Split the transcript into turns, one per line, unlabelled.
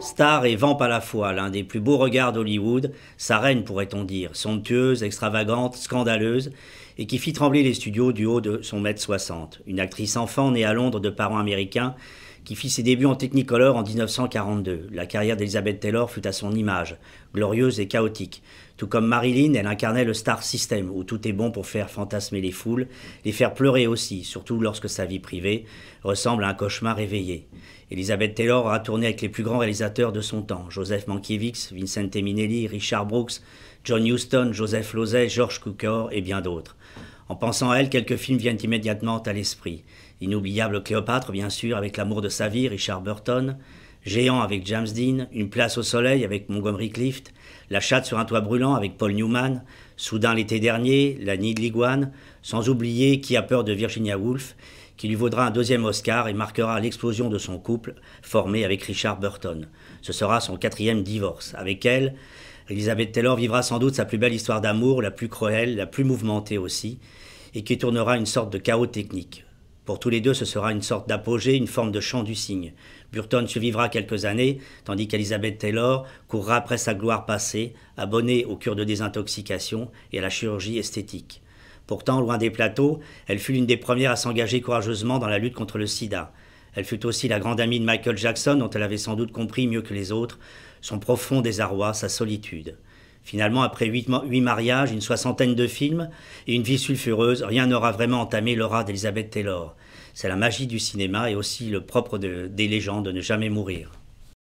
Star et vamp à la fois, l'un des plus beaux regards d'Hollywood, sa reine pourrait-on dire, somptueuse, extravagante, scandaleuse, et qui fit trembler les studios du haut de son mètre 60. Une actrice enfant née à Londres de parents américains, qui fit ses débuts en Technicolor en 1942. La carrière d'Elizabeth Taylor fut à son image, glorieuse et chaotique. Tout comme Marilyn, elle incarnait le star system, où tout est bon pour faire fantasmer les foules, les faire pleurer aussi, surtout lorsque sa vie privée ressemble à un cauchemar éveillé. Elizabeth Taylor a tourné avec les plus grands réalisateurs de son temps, Joseph Mankiewicz, Vincente Minnelli, Richard Brooks, John Huston, Joseph Losey, George Cukor et bien d'autres. En pensant à elle, quelques films viennent immédiatement à l'esprit. L'inoubliable Cléopâtre, bien sûr, avec L'amour de sa vie, Richard Burton. Géant avec James Dean. Une place au soleil avec Montgomery Clift. La chatte sur un toit brûlant avec Paul Newman. Soudain l'été dernier, La nid de l'iguane. Sans oublier Qui a peur de Virginia Woolf, qui lui vaudra un deuxième Oscar et marquera l'explosion de son couple formé avec Richard Burton. Ce sera son 4e divorce. Avec elle, Elizabeth Taylor vivra sans doute sa plus belle histoire d'amour, la plus cruelle, la plus mouvementée aussi, et qui tournera une sorte de chaos technique. Pour tous les deux, ce sera une sorte d'apogée, une forme de chant du cygne. Burton survivra quelques années, tandis qu'Elizabeth Taylor courra après sa gloire passée, abonnée aux cures de désintoxication et à la chirurgie esthétique. Pourtant, loin des plateaux, elle fut l'une des premières à s'engager courageusement dans la lutte contre le sida. Elle fut aussi la grande amie de Michael Jackson, dont elle avait sans doute compris mieux que les autres son profond désarroi, sa solitude. Finalement, après 8 mariages, une 60aine de films et une vie sulfureuse, rien n'aura vraiment entamé l'aura d'Elizabeth Taylor. C'est la magie du cinéma et aussi le propre des légendes de ne jamais mourir.